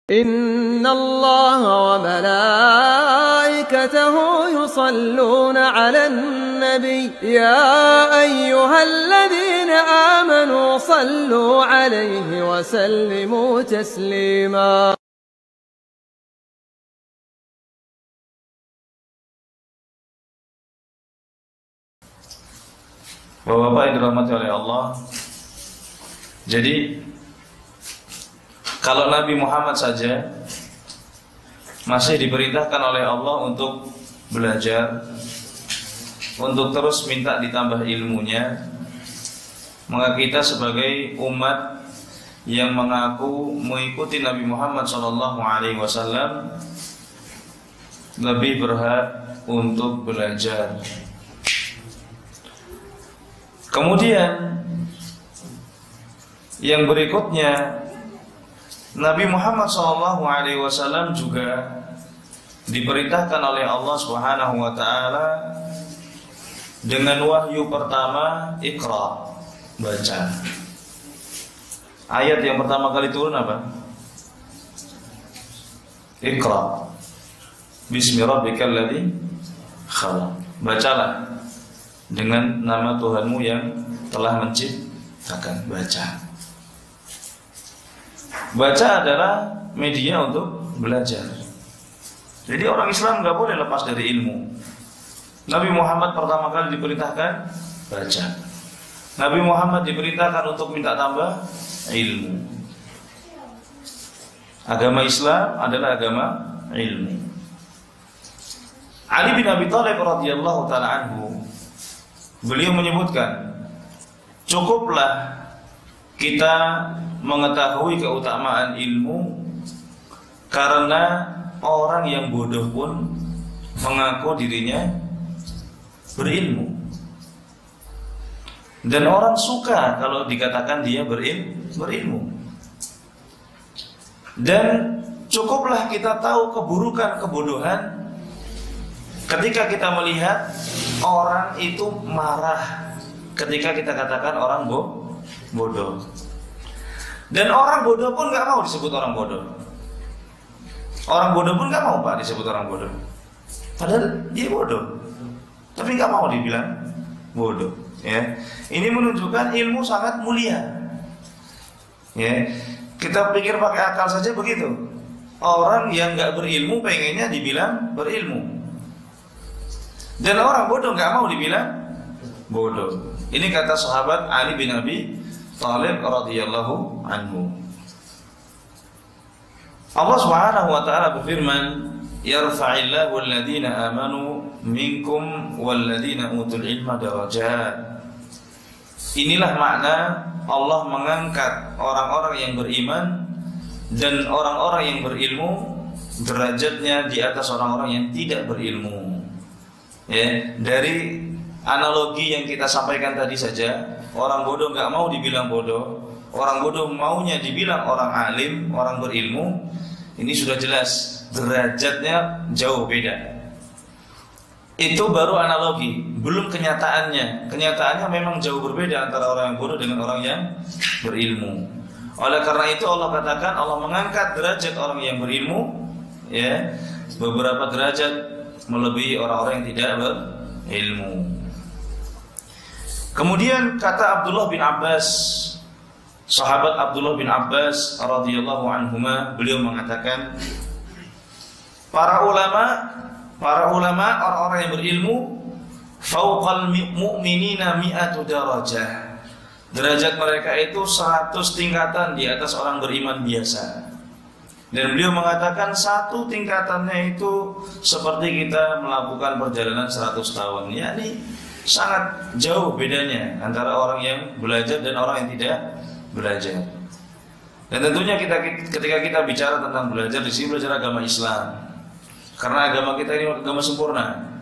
إن الله وملائكته يصلون على النبي يا أيها الذين آمنوا صلوا عليه وسلموا تسليما. Bapak-bapak yang dirahmati oleh Allah, jadi kalau Nabi Muhammad saja masih diperintahkan oleh Allah untuk belajar, untuk terus minta ditambah ilmunya, maka kita sebagai umat yang mengaku mengikuti Nabi Muhammad SAW lebih berhak untuk belajar. Kemudian yang berikutnya, Nabi Muhammad SAW juga diperintahkan oleh Allah Subhanahu wa taala dengan wahyu pertama, Iqra, baca. Ayat yang pertama kali turun apa? Iqra Bismi rabbikal ladzi khalaq. Bacalah dengan nama Tuhanmu yang telah menciptakan. Baca adalah media untuk belajar. Jadi orang Islam nggak boleh lepas dari ilmu. Nabi Muhammad pertama kali diperintahkan baca. Nabi Muhammad diperintahkan untuk minta tambah ilmu. Agama Islam adalah agama ilmu. Ali bin Abi Thalib radhiyallahu taala anhu, beliau menyebutkan, cukuplah kita mengetahui keutamaan ilmu karena orang yang bodoh pun mengaku dirinya berilmu. Dan orang suka kalau dikatakan dia berilmu. Dan cukuplah kita tahu keburukan kebodohan ketika kita melihat orang itu marah ketika kita katakan orang bodoh. Dan orang bodoh pun gak mau disebut orang bodoh. Orang bodoh pun gak mau Pak disebut orang bodoh. Padahal dia bodoh, tapi gak mau dibilang bodoh, ya. Ini menunjukkan ilmu sangat mulia, ya. Kita pikir pakai akal saja begitu. Orang yang gak berilmu pengennya dibilang berilmu, dan orang bodoh gak mau dibilang bodoh. Ini kata sahabat Ali bin Abi Thalib radhiyallahu anhu. Allah Subhanahu wa taala berfirman, "Yarfa'illahu alladhina amanu minkum walladhina utul ilma darajat." Inilah makna Allah mengangkat orang-orang yang beriman dan orang-orang yang berilmu derajatnya di atas orang-orang yang tidak berilmu. Ya, dari analogi yang kita sampaikan tadi saja, orang bodoh nggak mau dibilang bodoh, orang bodoh maunya dibilang orang alim, orang berilmu. Ini sudah jelas derajatnya jauh beda. Itu baru analogi, belum kenyataannya. Kenyataannya memang jauh berbeda antara orang yang bodoh dengan orang yang berilmu. Oleh karena itu Allah katakan Allah mengangkat derajat orang yang berilmu, ya, beberapa derajat melebihi orang-orang yang tidak berilmu. Kemudian kata Abdullah bin Abbas, sahabat Abdullah bin Abbas radhiyallahu anhuma, beliau mengatakan, para ulama orang-orang yang berilmu fauqal mu'minina mi'atu darajah. Derajat mereka itu 100 tingkatan di atas orang beriman biasa. Dan beliau mengatakan satu tingkatannya itu seperti kita melakukan perjalanan 100 tahun. Yakni sangat jauh bedanya antara orang yang belajar dan orang yang tidak belajar. Dan tentunya ketika kita bicara tentang belajar, di sini belajar agama Islam. Karena agama kita ini agama sempurna.